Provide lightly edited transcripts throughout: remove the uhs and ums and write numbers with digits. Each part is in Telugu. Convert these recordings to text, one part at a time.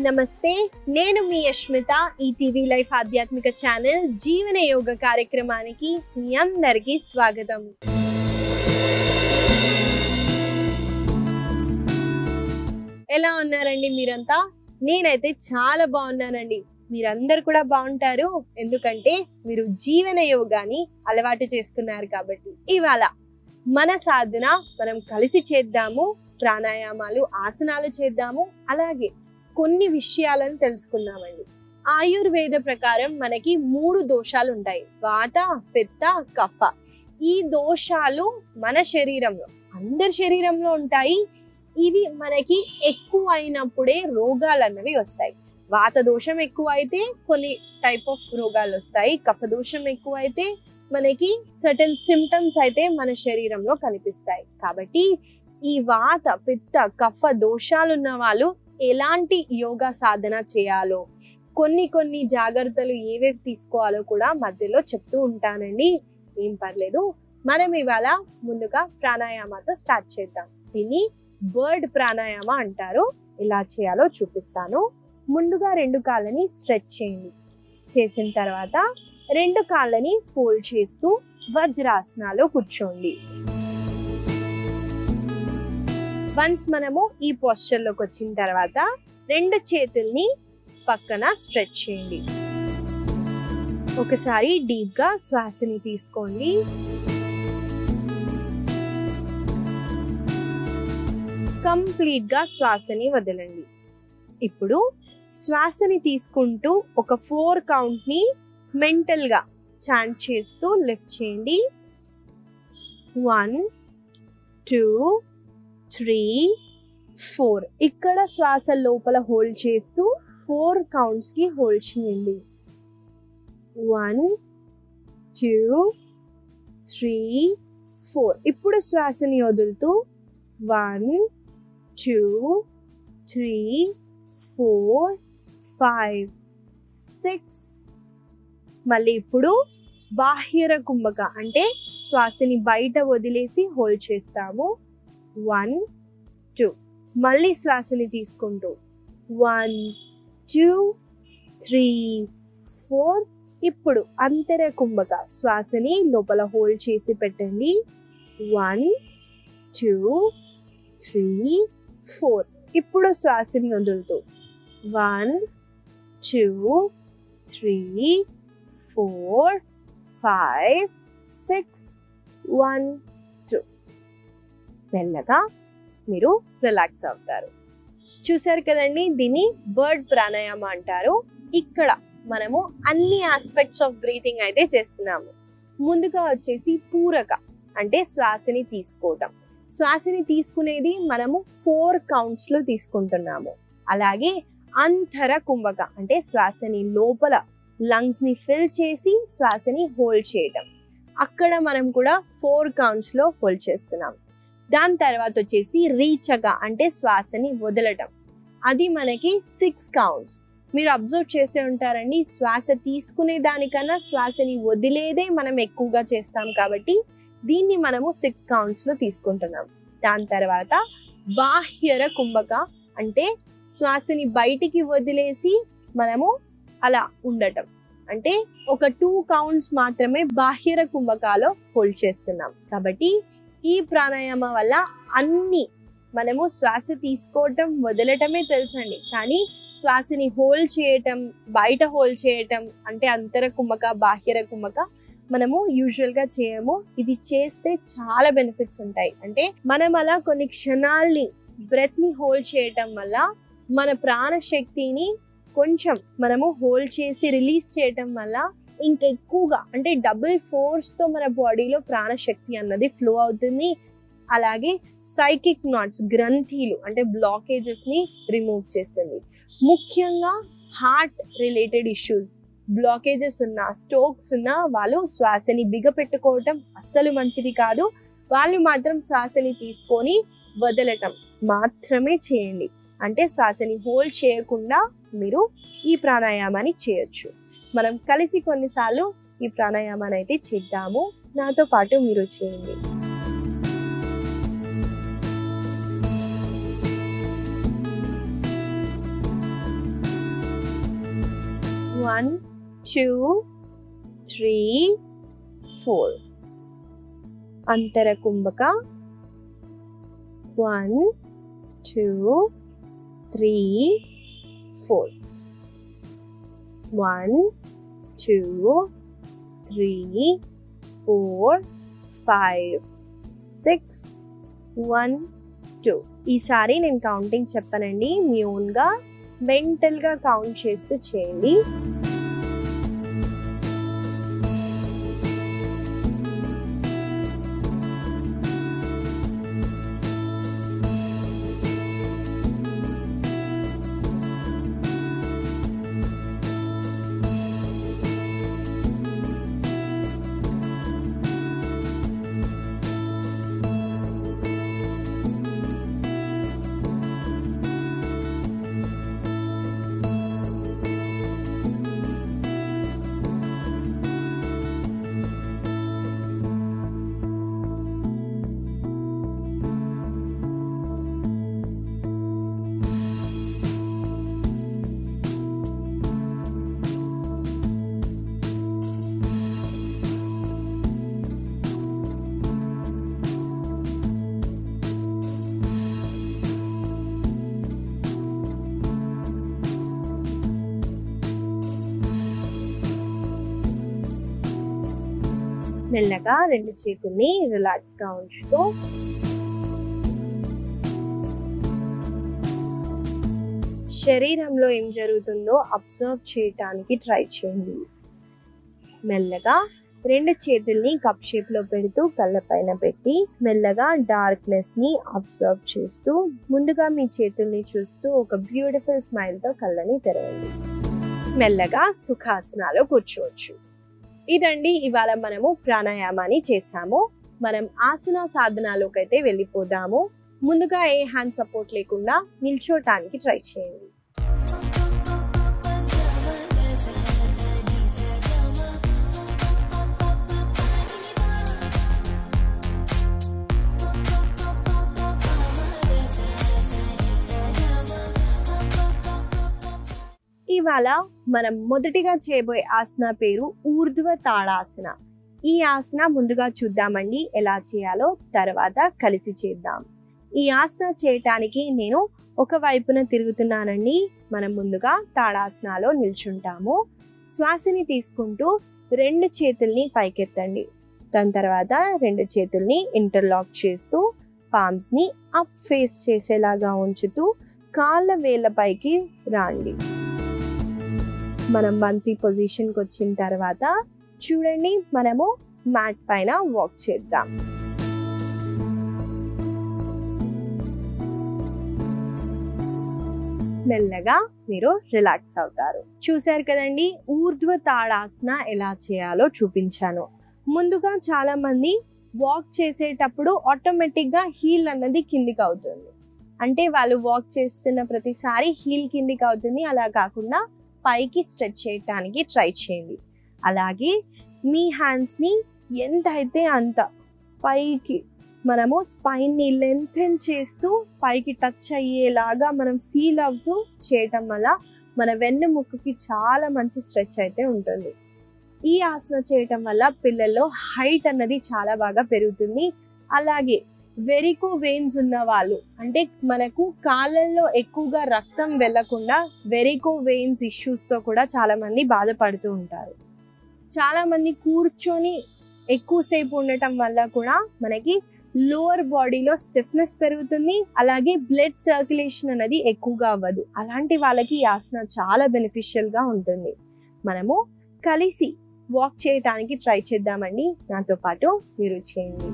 నమస్తే, నేను మీ యష్మిత. ఈ టీవీ లైఫ్ ఆధ్యాత్మిక ఛానల్ జీవన యోగ కార్యక్రమానికి మీ అందరికీ స్వాగతం. ఎలా ఉన్నారండి మీరంతా? నేనైతే చాలా బాగున్నానండి. మీరందరు కూడా బాగుంటారు, ఎందుకంటే మీరు జీవన యోగాని అలవాటు చేసుకున్నారు కాబట్టి. ఇవాళ మన సాధన మనం కలిసి చేద్దాము. ప్రాణాయామాలు, ఆసనాలు చేద్దాము. అలాగే కొన్ని విషయాలను తెలుసుకుందామండి. ఆయుర్వేద ప్రకారం మనకి 3 దోషాలు ఉంటాయి: వాత, పిత్త, కఫ. ఈ దోషాలు మన శరీరంలో, అందరి శరీరంలో ఉంటాయి. ఇవి మనకి ఎక్కువ అయినప్పుడే రోగాలు అన్నవి వస్తాయి. వాత దోషం ఎక్కువ అయితే కొన్ని టైప్ ఆఫ్ రోగాలు వస్తాయి. కఫ దోషం ఎక్కువ అయితే మనకి సర్టెన్ సిమ్టమ్స్ అయితే మన శరీరంలో కనిపిస్తాయి. కాబట్టి ఈ వాత, పిత్త, కఫ దోషాలు ఉన్న వాళ్ళు ఎలాంటి యోగా సాధన చేయాలో, కొన్ని జాగ్రత్తలు ఏవేవి తీసుకోవాలో కూడా మధ్యలో చెప్తూ ఉంటానండి. ఏం పర్లేదు. మనం ఇవాళ ముందుగా ప్రాణాయామాతో స్టార్ట్ చేద్దాం. దీన్ని బర్డ్ ప్రాణాయామ అంటారు. ఎలా చేయాలో చూపిస్తాను. ముందుగా 2 కాళ్ళని స్ట్రెచ్ చేయండి. చేసిన తర్వాత 2 కాళ్ళని ఫోల్డ్ చేస్తూ వజ్రాసనాలో కూర్చోండి. వన్స్ మనము ఈ పోస్చర్లోకి వచ్చిన తర్వాత 2 చేతుల్ని పక్కన స్ట్రెచ్ చేయండి. ఒకసారి డీప్గా శ్వాసని తీసుకోండి. కంప్లీట్గా శ్వాసని వదలండి. ఇప్పుడు శ్వాసని తీసుకుంటూ ఒక 4 కౌంట్ని మెంటల్గా చాంట్ చేస్తూ లిఫ్ట్ చేయండి. 1 2 3 4. ఇక్కడ శ్వాస లోపల హోల్డ్ చేస్తూ 4 కౌంట్స్కి హోల్డ్ చేయండి. 1 2 3 4. ఇప్పుడు శ్వాసని వదులుతూ 1 2 3 4 5 6. మళ్ళీ ఇప్పుడు బాహ్యర కుంభక అంటే శ్వాసని బయట వదిలేసి హోల్డ్ చేస్తాము. 1 2. మళ్ళీ శ్వాసని తీసుకుంటూ 1 2 3 4. ఇప్పుడు అంతర కుంభక శ్వాసని లోపల హోల్డ్ చేసి పెట్టండి. 1 2 3 4. ఇప్పుడు శ్వాసని వదులుతూ 1 2 3 4 5 6 1 2. మెల్లగా మీరు రిలాక్స్ అవుతారు. చూసారు కదండి, దీన్ని బర్డ్ ప్రాణాయామ అంటారు. ఇక్కడ మనము అన్ని ఆస్పెక్ట్స్ ఆఫ్ బ్రీతింగ్ అయితే చేస్తున్నాము. ముందుగా వచ్చేసి పూరక అంటే శ్వాసని తీసుకోవటం. శ్వాసని తీసుకునేది మనము 4 కౌంట్స్లో తీసుకుంటున్నాము. అలాగే అంతర కుంభక అంటే శ్వాసని లోపల లంగ్స్ని ఫిల్ చేసి శ్వాసని హోల్డ్ చేయటం. అక్కడ మనం కూడా 4 కౌంట్స్లో హోల్డ్ చేస్తున్నాం. దాని తర్వాత వచ్చేసి రీచక అంటే శ్వాసని వదలటం. అది మనకి 6 కౌంట్స్. మీరు అబ్జర్వ్ చేసే ఉంటారండి, శ్వాస తీసుకునే దానికన్నా శ్వాసని వదిలేదే మనం ఎక్కువగా చేస్తాం. కాబట్టి దీన్ని మనము 6 కౌంట్స్లో తీసుకుంటున్నాం. దాని తర్వాత బాహ్యర కుంభక అంటే శ్వాసని బయటికి వదిలేసి మనము అలా ఉండటం. అంటే ఒక 2 కౌంట్స్ మాత్రమే బాహ్యర కుంభకాలో హోల్డ్ చేస్తున్నాం. కాబట్టి ఈ ప్రాణాయామ వల్ల అన్ని మనము శ్వాస తీసుకోవటం వదలటమే తెలుసండి, కానీ శ్వాసని హోల్డ్ చేయటం, బయట హోల్డ్ చేయటం అంటే అంతర కుంభక, బాహ్యర కుంభక మనము యూజువల్గా చేయము. ఇది చేస్తే చాలా బెనిఫిట్స్ ఉంటాయి. అంటే మనం అలా కొన్ని క్షణాల్ని బ్రెత్ని హోల్డ్ చేయటం వల్ల మన ప్రాణశక్తిని కొంచెం మనము హోల్డ్ చేసి రిలీజ్ చేయటం వల్ల ఇంకెక్కువగా అంటే డబుల్ ఫోర్స్తో మన బాడీలో ప్రాణశక్తి అన్నది ఫ్లో అవుతుంది. అలాగే సైకిక్ నాట్స్, గ్రంథిలు అంటే బ్లాకేజెస్ని రిమూవ్ చేస్తుంది. ముఖ్యంగా హార్ట్ రిలేటెడ్ ఇష్యూస్, బ్లాకేజెస్ ఉన్న, స్ట్రోక్స్ ఉన్న వాళ్ళు శ్వాసని బిగపెట్టుకోవటం అస్సలు మంచిది కాదు. వాళ్ళు మాత్రం శ్వాసని తీసుకొని వదలటం మాత్రమే చేయండి. అంటే శ్వాసని హోల్డ్ చేయకుండా మీరు ఈ ప్రాణాయామాన్ని చేయొచ్చు. మనం కలిసి కొన్నిసార్లు ఈ ప్రాణాయామాన్ని అయితే చేద్దాము. నాతో పాటు మీరు చేయండి. 1 2 3 4. Antara Kumbhaka 1 2 3 4. 1 2 3 4 5 6 1 2. ఈసారి నేను కౌంటింగ్ చెప్పానండి, మీ ఓన్గా మెంటల్గా కౌంట్ చేస్తూ చేయండి. మెల్లగా రెండు చేతుల్ని రిలాక్స్ గా ఉంచుతూ శరీరంలో ఏం జరుగుతుందో అబ్జర్వ్ చేయటానికి ట్రై చేయండి. మెల్లగా రెండు చేతుల్ని కప్ షేప్ లో పెడుతూ కళ్ళ పైన పెట్టి మెల్లగా డార్క్నెస్ ని అబ్జర్వ్ చేస్తూ ముందుగా మీ చేతుల్ని చూస్తూ ఒక బ్యూటిఫుల్ స్మైల్ తో కళ్ళని తెరవండి. మెల్లగా సుఖాసనాలో కూర్చోవచ్చు. ఇదండి ఇవాళ మనము ప్రాణాయామాన్ని చేసాము. మనం ఆసన సాధనాలోకి అయితే వెళ్ళిపోదాము. ముందుగా ఏ హ్యాండ్ సపోర్ట్ లేకుండా నిల్చోటానికి ట్రై చేయండి. ఇవాళ మనం మొదటిగా చేయబోయే ఆసన పేరు ఊర్ధ్వ తాడాసన. ఈ ఆసన ముందుగా చూద్దామండి, ఎలా చేయాలో తర్వాత కలిసి చేద్దాం. ఈ ఆసన చేయటానికి నేను ఒక వైపున తిరుగుతున్నానండి. మనం ముందుగా తాడాసనాలో నిల్చుంటాము. శ్వాసని తీసుకుంటూ రెండు చేతుల్ని పైకెత్తండి. దాని తర్వాత రెండు చేతుల్ని ఇంటర్లాక్ చేస్తూ పామ్స్ ని అప్ ఫేస్ చేసేలాగా ఉంచుతూ కాళ్ళ వేళ్ళ పైకి రాండి. మనం బన్సీ పొజిషన్కి వచ్చిన తర్వాత చూడండి, మనము మ్యాట్ పైన వాక్ చేద్దాం. మెల్లగా మీరు రిలాక్స్ అవుతారు. చూశారు కదండి, ఊర్ధ్వ తాడాసన ఎలా చేయాలో చూపించాను. ముందుగా చాలా మంది వాక్ చేసేటప్పుడు ఆటోమేటిక్గా హీల్ అన్నది కిందికి అవుతుంది. అంటే వాళ్ళు వాక్ చేస్తున్న ప్రతిసారి హీల్ కిందికి అవుతుంది. అలా కాకుండా పైకి స్ట్రెచ్ చేయటానికి ట్రై చేయండి. అలాగే మీ హ్యాండ్స్ని ఎంత అయితే అంత పైకి మనము స్పైన్ని లెంథెన్ చేస్తూ పైకి టచ్ అయ్యేలాగా మనం ఫీల్ అవుతూ చేయటం వల్ల మన వెన్నుముక్కకి చాలా మంచి స్ట్రెచ్ అయితే ఉంటుంది. ఈ ఆసన చేయటం వల్ల పిల్లల్లో హైట్ అన్నది చాలా బాగా పెరుగుతుంది. అలాగే వెరికో వెయిన్స్ ఉన్న వాళ్ళు, అంటే మనకు కాళ్ళల్లో ఎక్కువగా రక్తం వెళ్లకుండా వెరికో వెయిన్స్ ఇష్యూస్తో కూడా చాలా మంది బాధపడుతూ ఉంటారు. చాలా మంది కూర్చొని ఎక్కువసేపు ఉండటం వల్ల కూడా మనకి లోవర్ బాడీలో స్టిఫ్నెస్ పెరుగుతుంది. అలాగే బ్లడ్ సర్క్యులేషన్ అనేది ఎక్కువగా అవ్వదు. అలాంటి వాళ్ళకి ఈ ఆసన చాలా బెనిఫిషియల్ గా ఉంటుంది. మనము కలిసి వాక్ చేయటానికి ట్రై చేద్దామండి. నాతో పాటు మీరు చేయండి.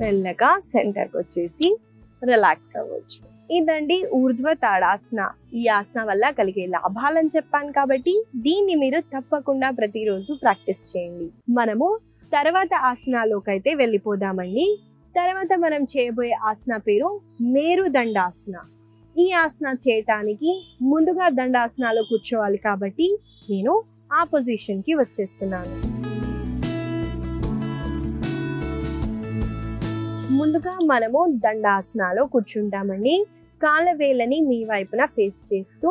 మెల్లగా సెంటర్కి వచ్చేసి రిలాక్స్ అవ్వచ్చు. ఇదండి ఊర్ధ్వ తాడాసన. ఈ ఆసన వల్ల కలిగే లాభాలని చెప్పాను కాబట్టి దీన్ని మీరు తప్పకుండా ప్రతిరోజు ప్రాక్టీస్ చేయండి. మనము తర్వాత ఆసనాలోకి అయితే వెళ్ళిపోదామండి. తర్వాత మనం చేయబోయే ఆసన పేరు మేరుదండాసన. ఈ ఆసన చేయటానికి ముందుగా దండాసనాలో కూర్చోవాలి కాబట్టి నేను ఆ పొజిషన్కి వచ్చేస్తున్నాను. ముందుగా మనము దండాసనాలో కూర్చుంటామండి. కాళ్ళ వేళ్ళని మీ వైపున ఫేస్ చేస్తూ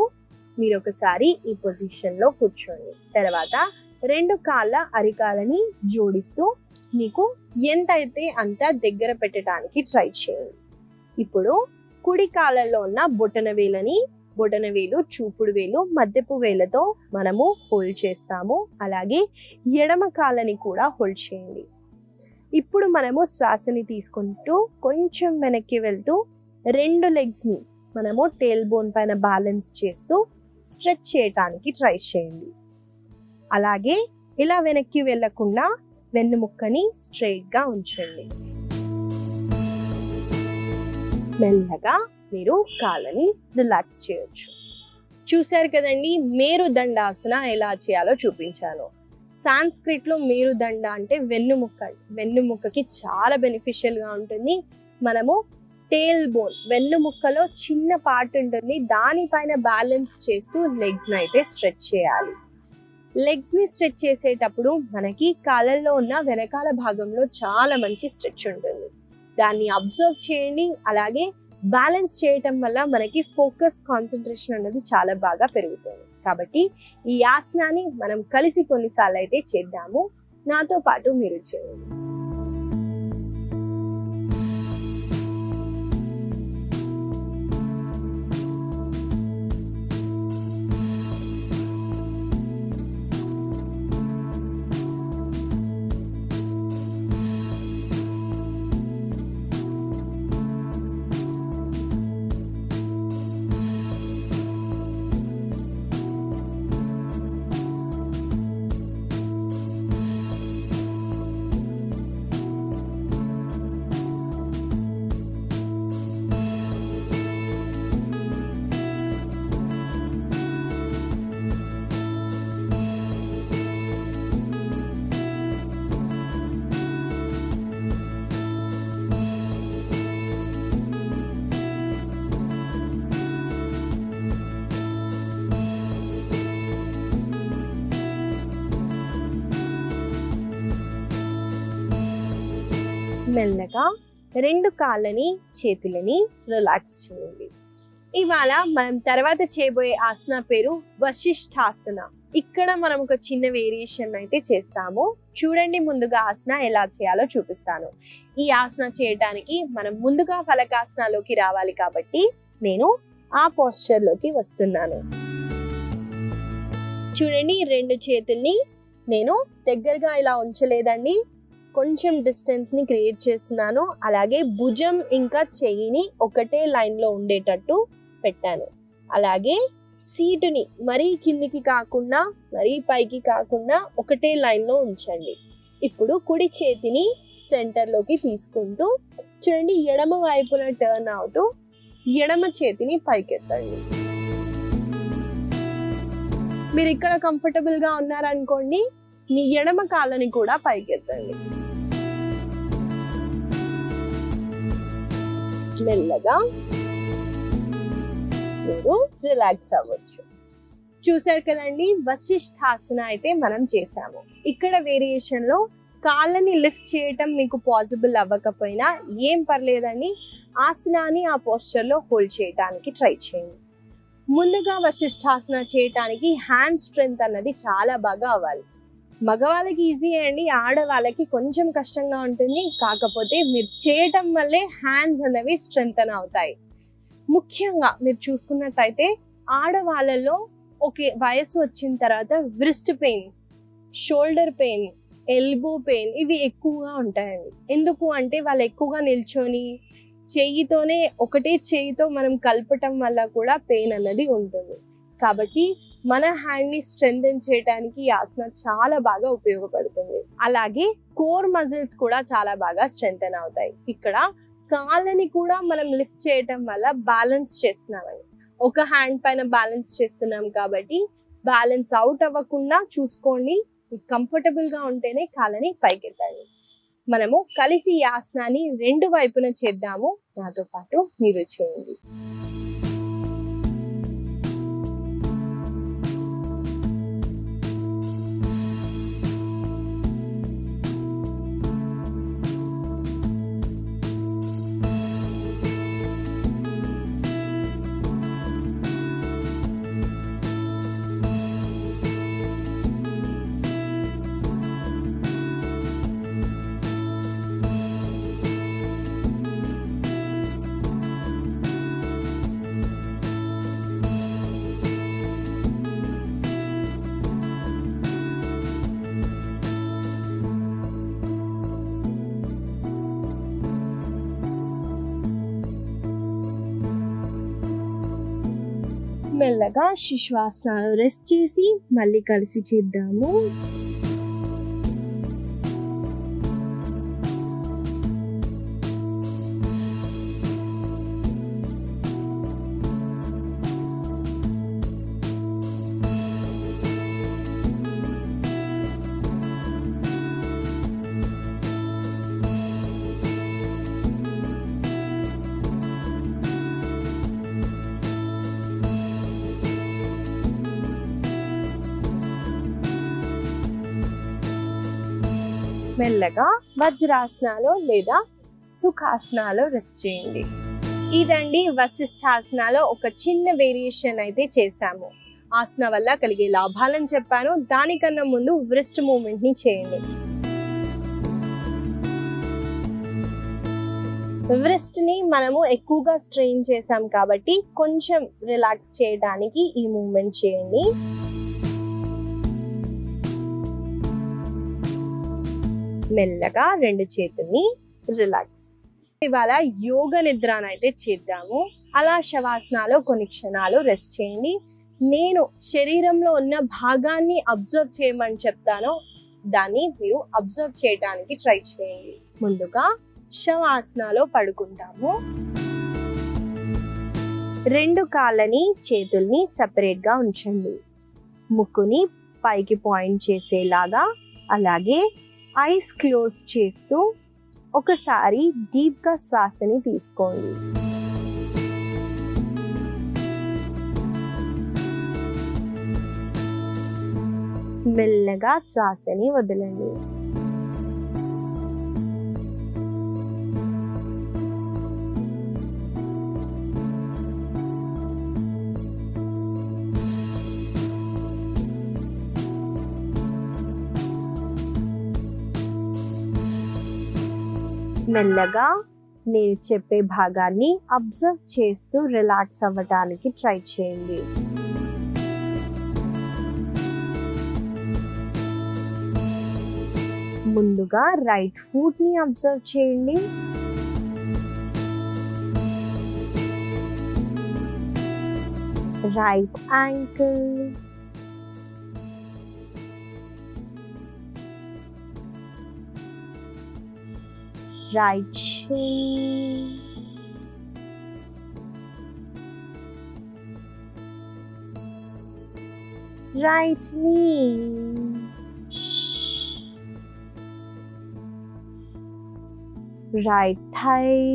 మీరు ఒకసారి ఈ పొజిషన్లో కూర్చోండి. తర్వాత 2 కాళ్ళ అరికాలని జోడిస్తూ మీకు ఎంత అయితే అంత దగ్గర పెట్టడానికి ట్రై చేయండి. ఇప్పుడు కుడి కాళ్ళలో ఉన్న బొటన వేలు, చూపుడు వేలు, మధ్యపు వేలతో మనము హోల్డ్ చేస్తాము. అలాగే ఎడమ కాళ్ళని కూడా హోల్డ్ చేయండి. ఇప్పుడు మనము శ్వాసని తీసుకుంటూ కొంచెం వెనక్కి వెళ్తూ 2 లెగ్స్ని మనము టేల్ బోన్ పైన బ్యాలెన్స్ చేస్తూ స్ట్రెచ్ చేయటానికి ట్రై చేయండి. అలాగే ఇలా వెనక్కి వెళ్ళకుండా వెన్నుముక్కని స్ట్రైట్గా ఉంచండి. మెల్లగా మీరు కాళ్ళని రిలాక్స్ చేయొచ్చు. చూశారు కదండి, మేరుదండాసన ఎలా చేయాలో చూపించాను. సాంస్క్రిట్లో మేరుదండ అంటే వెన్నుముక్కకి చాలా బెనిఫిషియల్గా ఉంటుంది. మనము టేల్ బోన్ వెన్నుముక్కలో చిన్న పార్ట్ ఉంటుంది, దానిపైన బ్యాలెన్స్ చేస్తూ లెగ్స్ని అయితే స్ట్రెచ్ చేయాలి. లెగ్స్ని స్ట్రెచ్ చేసేటప్పుడు మనకి కాళ్ళల్లో ఉన్న వెనకాల భాగంలో చాలా మంచి స్ట్రెచ్ ఉంటుంది. దాన్ని అబ్జర్వ్ చేయండి. అలాగే బ్యాలెన్స్ చేయటం వల్ల మనకి ఫోకస్, కాన్సన్ట్రేషన్ అనేది చాలా బాగా పెరుగుతుంది. కాబట్టి ఈ ఆసనాన్ని మనం కలిసి కొన్నిసార్లు అయితే చేద్దాము. నాతో పాటు మీరు చేయండి. మెల్లగా 2 కాళ్ళని, చేతులని రిలాక్స్ చేయండి. ఇవాళ మనం తర్వాత చేయబోయే ఆసన పేరు వశిష్ఠాసన. ఇక్కడ మనం ఒక చిన్న వేరియేషన్ అయితే చేస్తాము. చూడండి, ముందుగా ఆసన ఎలా చేయాలో చూపిస్తాను. ఈ ఆసన చేయడానికి మనం ముందుగా ఫలకాసనలోకి రావాలి కాబట్టి నేను ఆ పోస్చర్లోకి వస్తున్నాను. చూడండి, 2 చేతుల్ని నేను దగ్గరగా ఇలా ఉంచలేదండి, కొంచెం డిస్టెన్స్ని క్రియేట్ చేస్తున్నాను. అలాగే భుజం ఇంకా చెయ్యిని ఒకటే లైన్లో ఉండేటట్టు పెట్టాను. అలాగే సీటుని మరీ కిందికి కాకుండా మరీ పైకి కాకుండా ఒకటే లైన్లో ఉంచండి. ఇప్పుడు కుడి చేతిని సెంటర్లోకి తీసుకుంటూ చూడండి, ఎడమ వైపున టర్న్ అవుతూ ఎడమ చేతిని పైకెత్తండి. మీరు ఇక్కడ కంఫర్టబుల్గా ఉన్నారనుకోండి, మీ ఎడమ కాళ్ళని కూడా పైకెత్తండి. మెల్లగా మీరు రిలాక్స్ అవ్వచ్చు. చూసారు కదండి, వశిష్ఠాసన అయితే మనం చేసాము. ఇక్కడ వేరియేషన్లో కాళ్ళని లిఫ్ట్ చేయటం మీకు పాసిబుల్ అవ్వకపోయినా ఏం పర్లేదండి, ఆసనాన్ని ఆ పోస్చర్లో హోల్డ్ చేయడానికి ట్రై చేయండి. ముందుగా వశిష్ఠాసన చేయటానికి హ్యాండ్ స్ట్రెంగ్త్ అన్నది చాలా బాగా అవ్వాలి. మగవాళ్ళకి ఈజీ అండి, ఆడవాళ్ళకి కొంచెం కష్టంగా ఉంటుంది. కాకపోతే మీరు చేయటం వల్లే హ్యాండ్స్ అనేవి స్ట్రెంగ్తన్ అవుతాయి. ముఖ్యంగా మీరు చూసుకున్నట్టయితే ఆడవాళ్ళలో ఒక వయసు వచ్చిన తర్వాత wrist pain, shoulder pain, elbow pain ఇవి ఎక్కువగా ఉంటాయండి. ఎందుకు అంటే వాళ్ళు ఎక్కువగా నిల్చొని ఒకటే చెయ్యితో మనం కలపటం వల్ల కూడా పెయిన్ అన్నది ఉంటుంది. కాబట్టి మన హ్యాండ్ ని స్ట్రెంథెన్ చేయడానికి ఈ ఆసన చాలా బాగా ఉపయోగపడుతుంది. అలాగే కోర్ మజిల్స్ కూడా చాలా బాగా స్ట్రెంథెన్ అవుతాయి. ఇక్కడ కాళ్ళని కూడా మనం లిఫ్ట్ చేయటం వల్ల బ్యాలెన్స్ చేస్తున్నామని, ఒక హ్యాండ్ పైన బ్యాలెన్స్ చేస్తున్నాం కాబట్టి బ్యాలెన్స్ అవుట్ అవ్వకుండా చూసుకోండి. కంఫర్టబుల్ గా ఉంటేనే కాళ్ళని పైకెత్తండి. మనము కలిసి ఈ ఆసనాన్ని 2 వైపున చేద్దాము. నాతో పాటు మీరు చేయండి. మెల్లగా శిశ్వాసనాలు రెస్ట్ చేసి మళ్ళీ కలిసి చేద్దాము. మెల్లగా వజ్రాసనాలు లేదా సుఖాసనాలు రెస్ట్ చేయండి. ఇదండి వశిష్ఠాసనాలో ఒక చిన్న వేరియేషన్ అయితే చేశాము. ఆసన వల్ల కలిగే లాభాలను చెప్పాను. దానికన్నా ముందు వ్రిస్ట్ మూవ్మెంట్ ని చేయండి. వ్రిస్ట్ ని మనము ఎక్కువగా స్ట్రెయిన్ చేసాం కాబట్టి కొంచెం రిలాక్స్ చేయడానికి ఈ మూవ్మెంట్ చేయండి. మెల్లగా 2 చేతుల్ని రిలాక్స్. ఇవాళ యోగ నిద్రను అయితే చేద్దాము. అలా శవాసనాలో కొన్ని క్షణాలు రెస్ట్ చేయండి. నేను శరీరంలో ఉన్న భాగాన్ని అబ్జర్వ్ చేయమని చెప్తాను, దాన్ని మీరు అబ్జర్వ్ చేయడానికి ట్రై చేయండి. ముందుగా శవాసనాలో పడుకుంటాము. 2 కాళ్ళని చేతుల్ని సెపరేట్ గా ఉంచండి. ముక్కుని పైకి పాయింట్ చేసేలాగా, అలాగే ఐస్ క్లోజ్ చేస్తూ ఒకసారి డీప్ గా శ్వాసని తీసుకోండి. మెల్లగా శ్వాసని వదలండి. మెల్లగా నేను చెప్పే భాగాన్ని అబ్జర్వ్ చేస్తూ రిలాక్స్ అవ్వడానికి ట్రై చేయండి. ముందుగా రైట్ ఫుట్ ని అబ్జర్వ్ చేయండి. Right ankle, right shin, right knee, right thigh,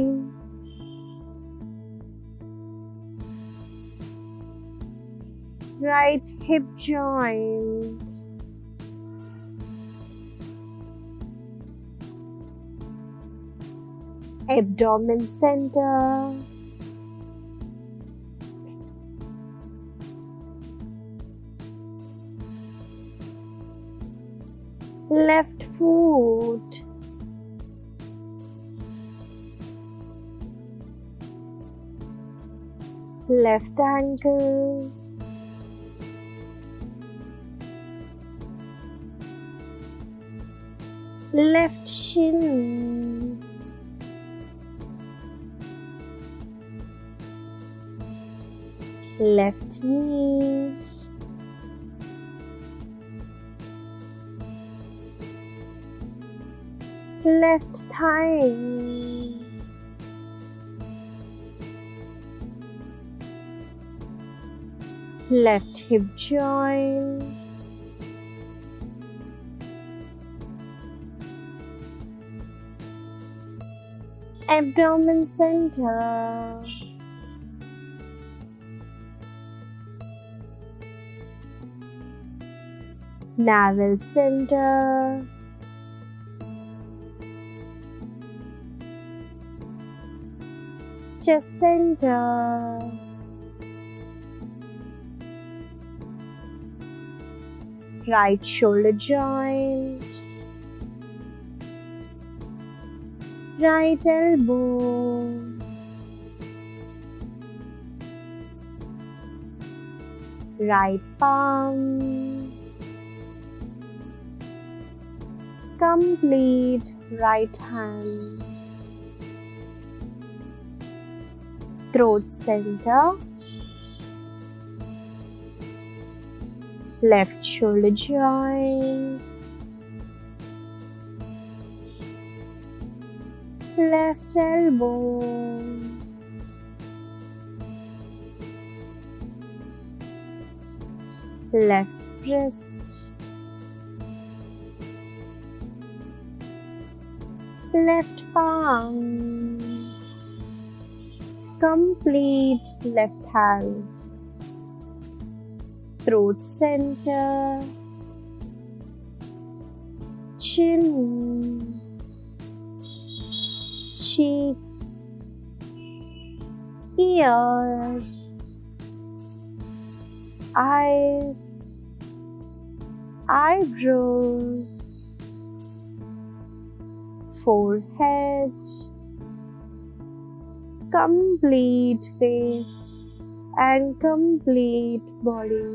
right hip joint, abdomen center, left foot, left ankle, left shin, left knee, left thigh, left hip joint, abdomen center, navel center, chest center, right shoulder joint, right elbow, right palm, complete right hand, throat center, left shoulder joint, left elbow, left wrist, left palm, complete left hand, throat center, chin, cheeks, ears, eyes, eyebrows, forehead, complete face and complete body.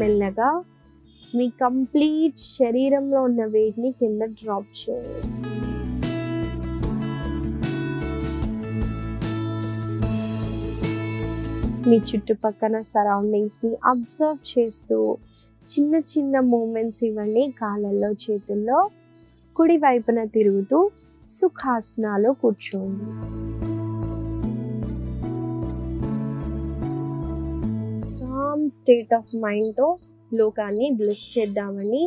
మెల్లగా మీ కంప్లీట్ శరీరంలో ఉన్న వెయిట్ని కింద డ్రాప్ చేయండి. మీ చుట్టుపక్కల సరౌండింగ్స్ని అబ్జర్వ్ చేస్తూ చిన్న చిన్న మూమెంట్స్ ఇవ్వండి. కాళ్ళల్లో చేతుల్లో కుడి వైపున తిరుగుతూ సుఖాసనాలో కూర్చోండి. కామ్ స్టేట్ ఆఫ్ మైండ్తో లోకాన్ని బ్లెస్ చేద్దామని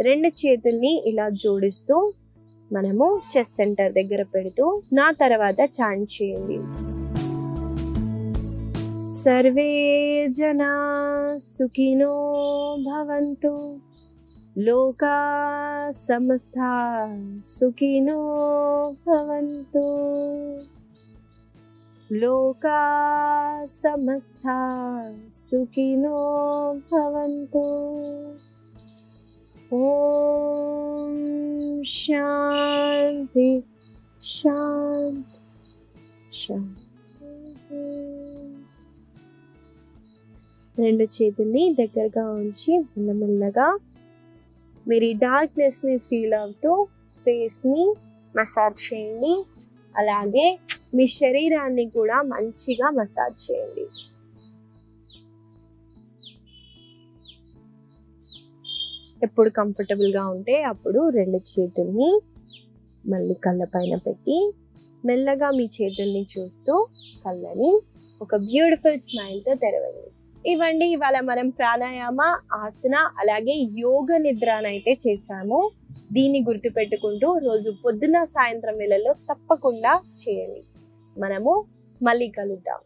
రెండు చేతుల్ని ఇలా జోడిస్తూ మనము చెస్ట్ సెంటర్ దగ్గర పెడుతూ నా తర్వాత చాంట్ చేయండి. సర్వే జనా సుఖినో భవంతు, లోకా సమస్తా సుఖినో భవంతు, లోకా సమస్తా సుఖినో భవంతు. ఓం శాంతి శాంతి శాంతి. రెండు చేతుల్ని దగ్గరగా ఉంచి మెల్లమెల్లగా మీరు ఈ డార్క్నెస్ని ఫీల్ అవుతూ ఫేస్ని మసాజ్ చేయండి. అలాగే మీ శరీరాన్ని కూడా మంచిగా మసాజ్ చేయండి. ఎప్పుడు కంఫర్టబుల్గా ఉంటే అప్పుడు రెండు చేతుల్ని మళ్ళీ కళ్ళ పైన పెట్టి మెల్లగా మీ చేతుల్ని చూస్తూ కళ్ళని ఒక బ్యూటిఫుల్ స్మైల్తో తెరవండి. ఇవ్వండి, ఇవాళ మనం ప్రాణాయామ, ఆసన అలాగే యోగ నిద్రనైతే చేసాము. దీన్ని గుర్తుపెట్టుకుంటూ రోజు పొద్దున సాయంత్రం వేళల్లో తప్పకుండా చేయండి. మనము మళ్ళీ కలుద్దాం.